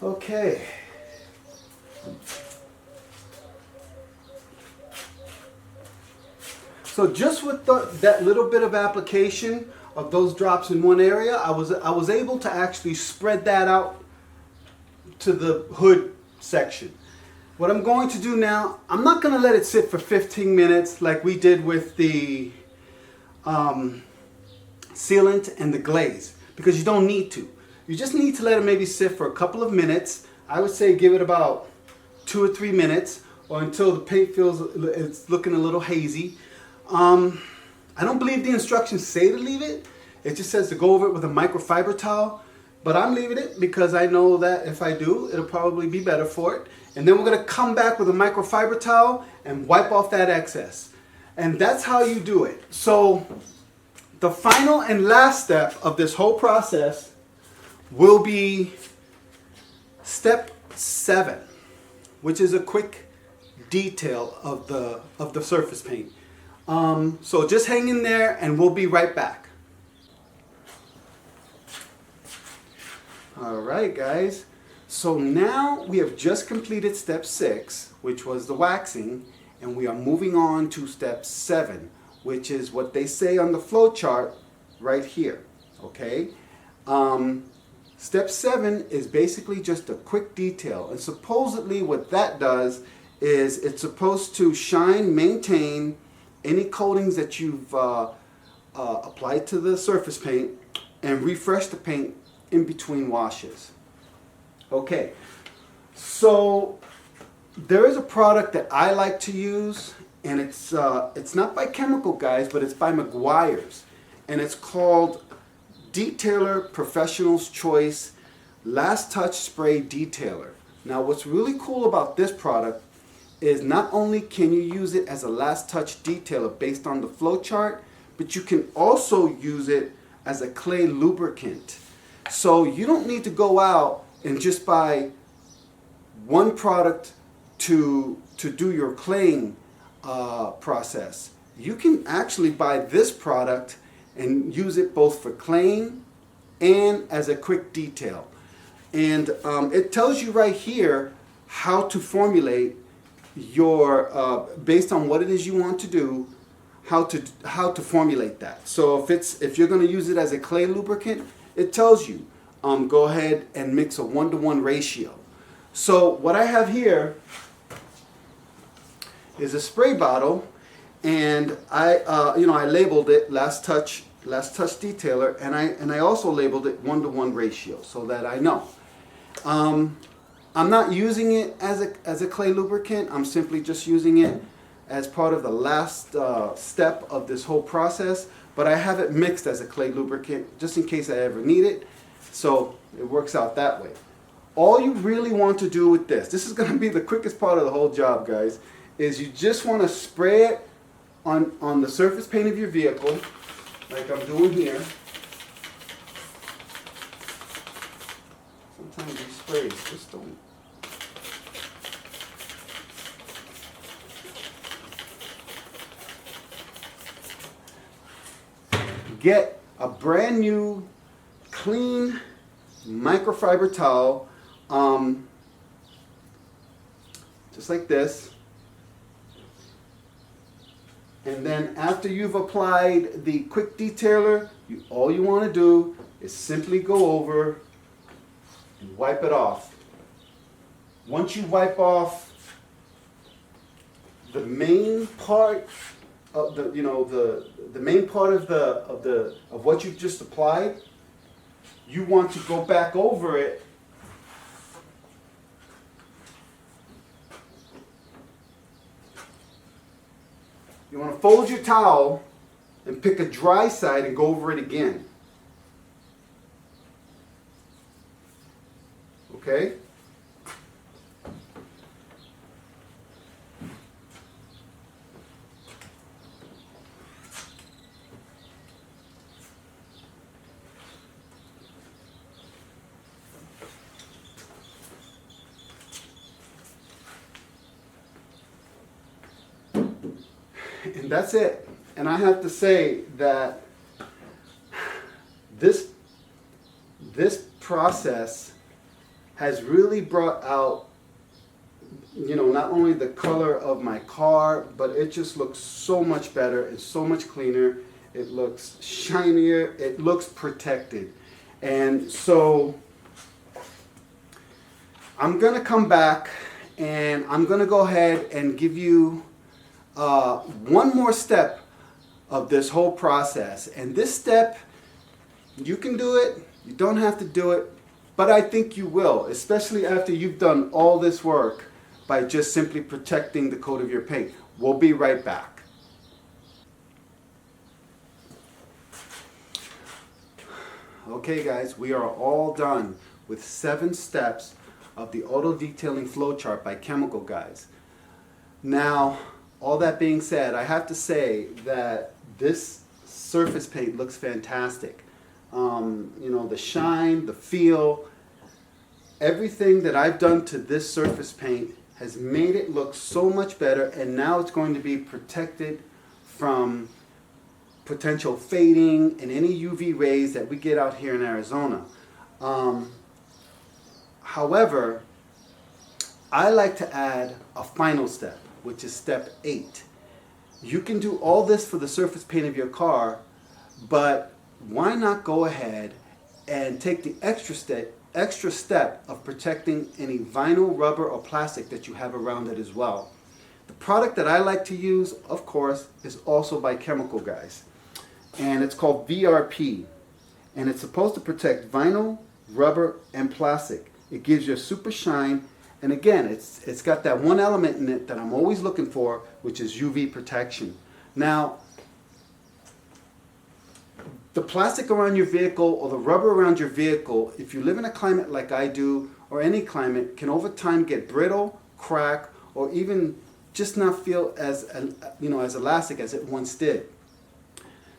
Speaker 1: Okay. So just with that little bit of application of those drops in one area, I was able to actually spread that out to the hood section. What I'm going to do now, I'm not going to let it sit for 15 minutes like we did with the sealant and the glaze, because you don't need to. You just need to let it maybe sit for a couple of minutes. I would say give it about 2 or 3 minutes, or until the paint feels it's looking a little hazy. I don't believe the instructions say to leave it. It just says to go over it with a microfiber towel. But I'm leaving it because I know that if I do, it'll probably be better for it. And then we're going to come back with a microfiber towel and wipe off that excess. And that's how you do it. So the final and last step of this whole process will be step 7, which is a quick detail of the surface paint. So just hang in there and we'll be right back. All right, guys. So now we have just completed step 6, which was the waxing, and we are moving on to step 7, which is what they say on the flow chart right here. Okay. Step 7 is basically just a quick detail, and supposedly what that does is it's supposed to shine, maintain any coatings that you've applied to the surface paint, and refresh the paint in between washes. Okay, so there is a product that I like to use, and it's not by Chemical Guys, but it's by Meguiar's, and it's called Detailer Professional's Choice Last Touch Spray Detailer. Now what's really cool about this product is not only can you use it as a last touch detailer based on the flow chart, but you can also use it as a clay lubricant. So you don't need to go out and just buy one product to do your claying process. You can actually buy this product and use it both for claying and as a quick detail. And it tells you right here how to formulate your, based on what it is you want to do, how to formulate that. So if you're going to use it as a clay lubricant, it tells you go ahead and mix a 1-to-1 ratio. So what I have here is a spray bottle, and I labeled it last touch detailer, and I also labeled it 1-to-1 ratio so that I know. I'm not using it as a clay lubricant. I'm simply just using it as part of the last step of this whole process, but I have it mixed as a clay lubricant just in case I ever need it. So it works out that way. All you really want to do with this is going to be the quickest part of the whole job, guys, is you just want to spray it on the surface paint of your vehicle, like I'm doing here. Sometimes these sprays just don't. Get a brand new, clean microfiber towel, just like this. And then after you've applied the quick detailer, all you want to do is simply go over and wipe it off. Once you wipe off the main part of the main part of what you've just applied, you want to go back over it You want to fold your towel and pick a dry side and go over it again. Okay? And that's it. And I have to say that this process has really brought out, not only the color of my car, but it just looks so much better and so much cleaner. It looks shinier. It looks protected. And so I'm going to come back and I'm going to go ahead and give you one more step of this whole process. And this step, you can do it, you don't have to do it, but I think you will, especially after you've done all this work by just simply protecting the coat of your paint. We'll be right back. Okay guys, we are all done with 7 steps of the auto detailing flowchart by Chemical Guys. Now, all that being said, I have to say that this surface paint looks fantastic. The shine, the feel, everything that I've done to this surface paint has made it look so much better, and now it's going to be protected from potential fading and any UV rays that we get out here in Arizona. However, I like to add a final step, which is step 8. You can do all this for the surface paint of your car, but why not go ahead and take the extra step of protecting any vinyl, rubber, or plastic that you have around it as well. The product that I like to use, of course, is also by Chemical Guys, and it's called VRP, and it's supposed to protect vinyl, rubber, and plastic. It gives you a super shine. And again, it's got that one element in it that I'm always looking for, which is UV protection. Now, the plastic around your vehicle or the rubber around your vehicle, if you live in a climate like I do, or any climate, can over time get brittle, crack, or even just not feel as, you know, as elastic as it once did.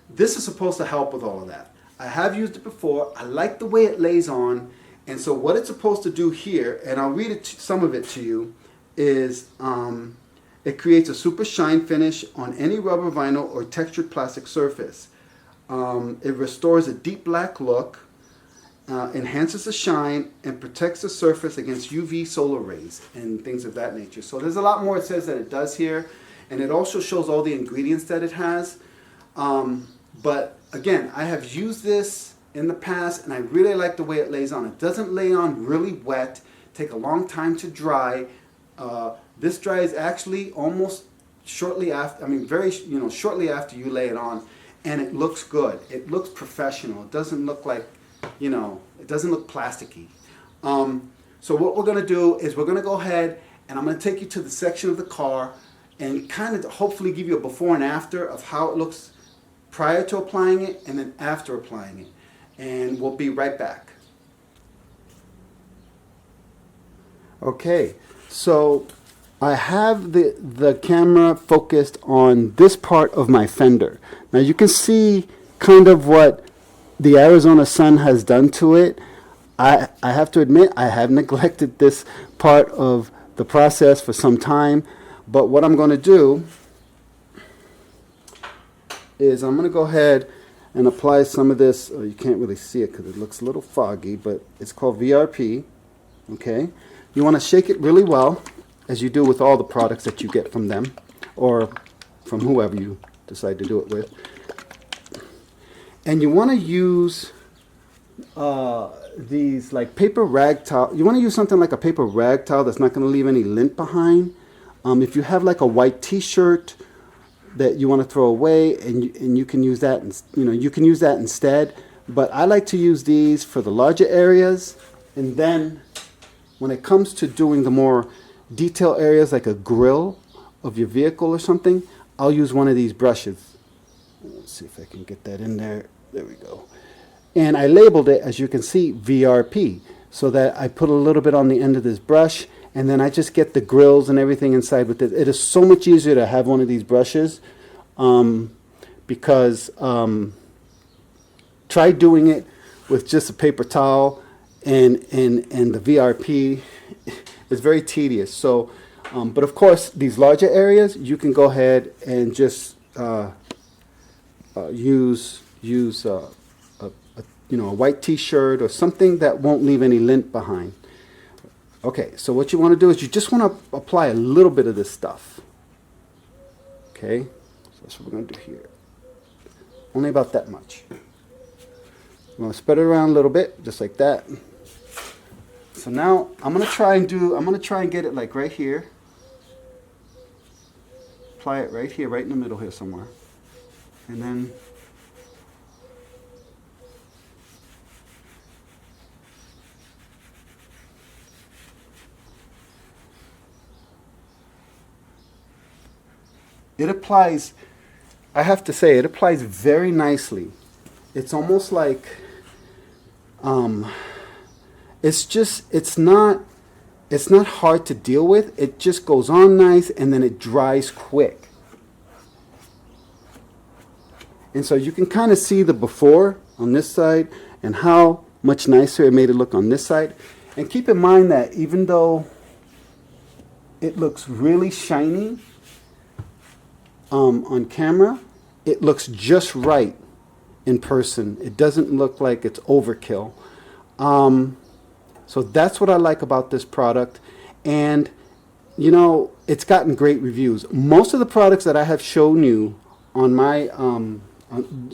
Speaker 1: This is supposed to help with all of that. I have used it before. I like the way it lays on. And so what it's supposed to do here, and I'll read it, some of it to you, is it creates a super shine finish on any rubber, vinyl, or textured plastic surface. It restores a deep black look, enhances the shine, and protects the surface against UV solar rays and things of that nature. So there's a lot more it says that it does here, and it also shows all the ingredients that it has. But again, I have used this in the past, and I really like the way it lays on. It doesn't lay on really wet, take a long time to dry. This dries actually almost shortly after, I mean shortly after you lay it on, and it looks good. It looks professional. It doesn't look like, it doesn't look plasticky. So what we're gonna do is we're gonna go ahead and I'm gonna take you to the section of the car and kind of hopefully give you a before and after of how it looks prior to applying it and then after applying it. And we'll be right back. Okay, so I have the camera focused on this part of my fender. Now you can see kind of what the Arizona sun has done to it. I have to admit I have neglected this part of the process for some time, but what I'm going to do is I'm going to go ahead and apply some of this. Oh, you can't really see it because it looks a little foggy, but it's called VRP. Okay, you want to shake it really well, as you do with all the products that you get from them or from whoever you decide to do it with. And you want to use these like paper rag towel. You want to use something like a paper rag towel that's not going to leave any lint behind. If you have like a white t-shirt that you want to throw away, and you can use that, and you can use that instead. But I like to use these for the larger areas, and then when it comes to doing the more detail areas like a grill of your vehicle or something, I'll use one of these brushes. Let's see if I can get that in there. There we go. And I labeled it, as you can see, VRP, so that I put a little bit on the end of this brush, and then I just get the grills and everything inside with it. It is so much easier to have one of these brushes because try doing it with just a paper towel and the VRP. It's very tedious. So, but of course, these larger areas, you can go ahead and just use a white t-shirt or something that won't leave any lint behind. Okay, so what you want to do is you just want to apply a little bit of this stuff. Okay, so that's what we're going to do here. Only about that much. You want to spread it around a little bit, just like that. So now I'm going to try and get it like right here. Apply it right here, right in the middle here somewhere. And then it applies, I have to say, it applies very nicely. It's almost like, it's not hard to deal with. It just goes on nice and then it dries quick. And so you can kind of see the before on this side and how much nicer it made it look on this side. And keep in mind that even though it looks really shiny on camera, it looks just right in person. It doesn't look like it's overkill. So that's what I like about this product. And it's gotten great reviews. Most of the products that I have shown you on my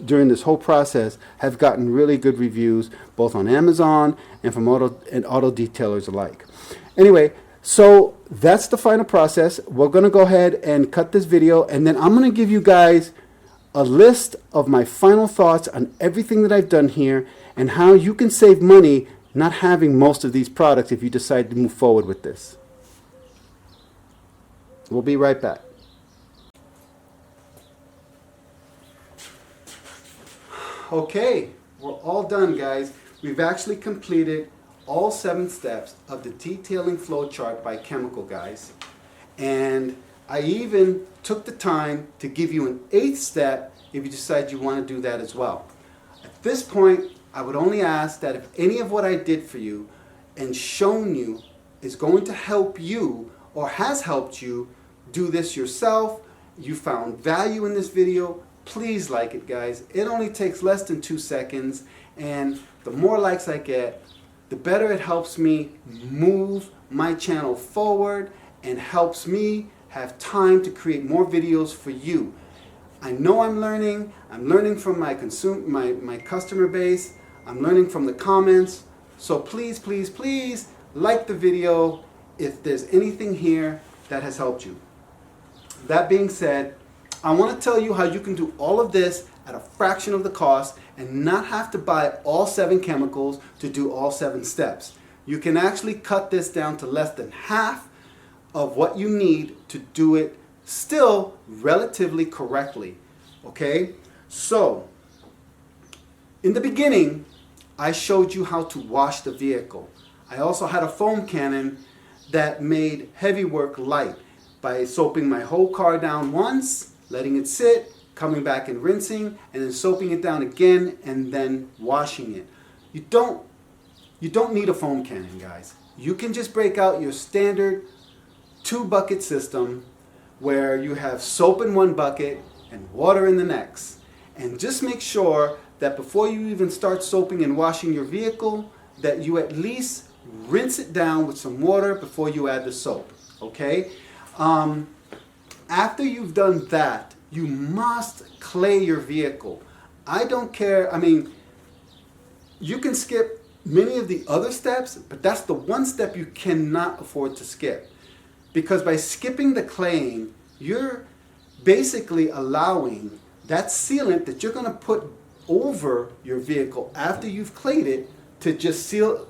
Speaker 1: during this whole process have gotten really good reviews, both on Amazon and from auto detailers alike. Anyway, so that's the final process. We're going to go ahead and cut this video, and then I'm going to give you guys a list of my final thoughts on everything that I've done here and how you can save money not having most of these products if you decide to move forward with this. We'll be right back. Okay, we're all done, guys. We've actually completed all 7 steps of the detailing flow chart by Chemical Guys. And I even took the time to give you an 8th step if you decide you want to do that as well. At this point, I would only ask that if any of what I did for you and shown you is going to help you or has helped you do this yourself, you found value in this video, please like it, guys. It only takes less than 2 seconds, and the more likes I get, the better it helps me move my channel forward and helps me have time to create more videos for you. I know I'm learning from my customer base, I'm learning from the comments, so please, please, please like the video if there's anything here that has helped you. That being said, I want to tell you how you can do all of this at a fraction of the cost and not have to buy all 7 chemicals to do all 7 steps. You can actually cut this down to less than half of what you need to do it still relatively correctly. Okay? So, in the beginning, I showed you how to wash the vehicle. I also had a foam cannon that made heavy work light by soaping my whole car down once, letting it sit, coming back and rinsing, and then soaping it down again and then washing it. You don't need a foam cannon, guys. You can just break out your standard 2-bucket system where you have soap in one bucket and water in the next. And just make sure that before you even start soaping and washing your vehicle, that you at least rinse it down with some water before you add the soap. Okay? After you've done that, you must clay your vehicle. I don't care. I mean, you can skip many of the other steps, but that's the one step you cannot afford to skip. Because by skipping the claying, you're basically allowing that sealant that you're going to put over your vehicle after you've clayed it to just seal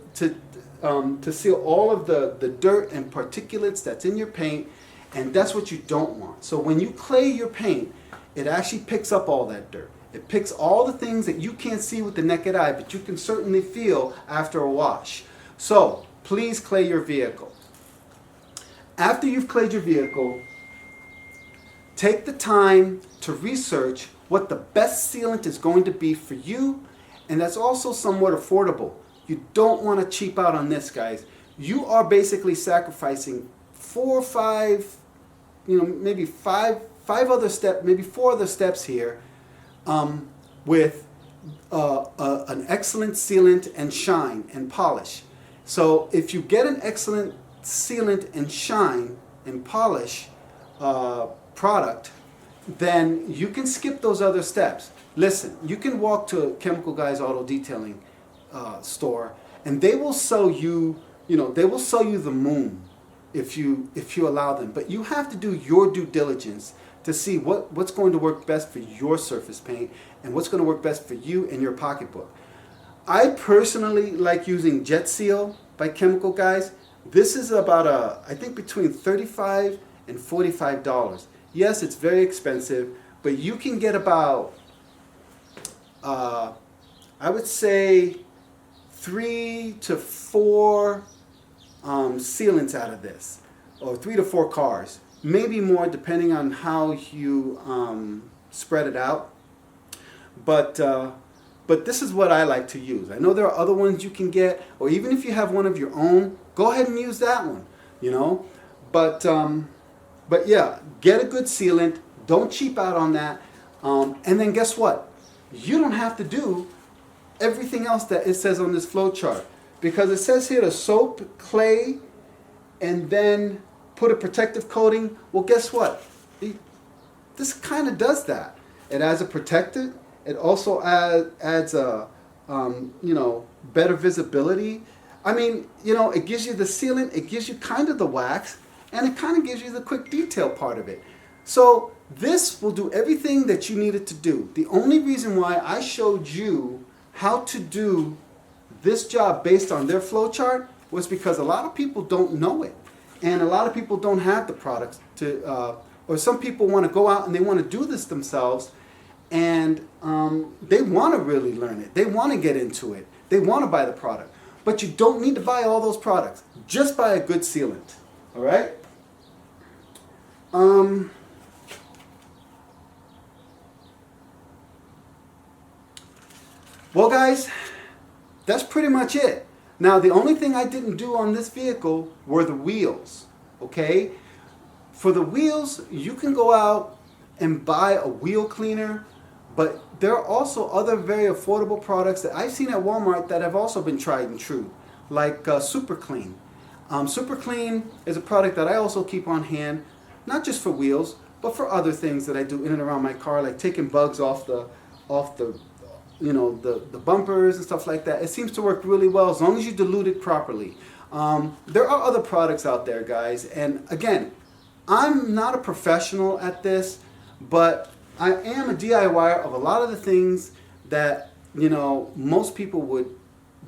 Speaker 1: all of the dirt and particulates that's in your paint, and that's what you don't want. So when you clay your paint, it actually picks up all that dirt. It picks all the things that you can't see with the naked eye, but you can certainly feel after a wash. So please clay your vehicle. After you've clayed your vehicle, take the time to research what the best sealant is going to be for you, and that's also somewhat affordable. You don't want to cheap out on this, guys. You are basically sacrificing 4 or 5, maybe 4 other steps here with an excellent sealant and shine and polish. So if you get an excellent sealant and shine and polish product, then you can skip those other steps. Listen, you can walk to Chemical Guys Auto Detailing store, and they will sell you, they will sell you the moon if you allow them. But you have to do your due diligence to see what's going to work best for your surface paint and what's going to work best for you in your pocketbook. I personally like using Jet Seal by Chemical Guys. This is about I think between $35 and $45. Yes, it's very expensive, but you can get about I would say 3 to 4 sealants out of this, or 3 to 4 cars, maybe more depending on how you spread it out. But this is what I like to use. I know there are other ones you can get, or even if you have one of your own, go ahead and use that one. But yeah, get a good sealant. Don't cheap out on that. And then guess what? You don't have to do everything else that it says on this flow chart, because it says here to soap, clay, and then put a protective coating. Well, guess what? This kind of does that. It adds a protectant. It also adds a better visibility. I mean, it gives you the sealant, it gives you kind of the wax, and it kind of gives you the quick detail part of it. So this will do everything that you need it to do. The only reason why I showed you how to do this job based on their flow chart was because a lot of people don't know it, and a lot of people don't have the products to, or some people want to go out and they want to do this themselves, and they want to really learn it. They want to get into it. They want to buy the product. But you don't need to buy all those products. Just buy a good sealant. All right? Well, guys, that's pretty much it. Now, the only thing I didn't do on this vehicle were the wheels, okay? For the wheels, you can go out and buy a wheel cleaner, but there are also other very affordable products that I've seen at Walmart that have also been tried and true, like Super Clean. Super Clean is a product that I also keep on hand, not just for wheels, but for other things that I do in and around my car, like taking bugs off the the bumpers and stuff like that. It seems to work really well as long as you dilute it properly. There are other products out there, guys, and again, I'm not a professional at this, but I am a DIYer of a lot of the things that, most people would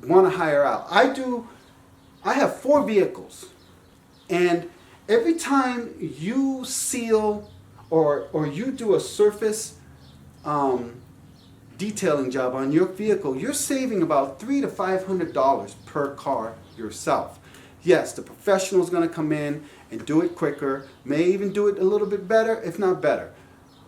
Speaker 1: want to hire out. I have 4 vehicles, and every time you seal or you do a surface detailing job on your vehicle, you're saving about $300 to $500 per car yourself. Yes, the professional is going to come in and do it quicker, may even do it a little bit better, if not better.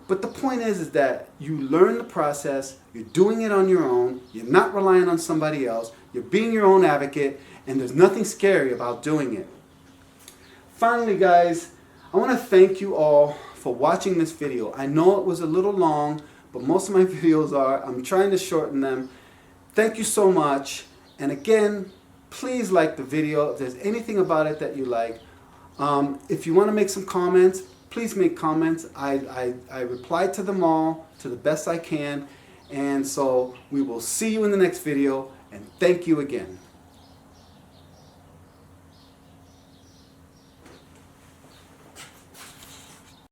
Speaker 1: But the point is that you learn the process, you're doing it on your own, you're not relying on somebody else, you're being your own advocate, and there's nothing scary about doing it. Finally, guys, I want to thank you all for watching this video. I know it was a little long, but most of my videos are. I'm trying to shorten them. Thank you so much. And again, please like the video if there's anything about it that you like. If you want to make some comments, please make comments. I reply to them all to the best I can. And so we will see you in the next video. And thank you again.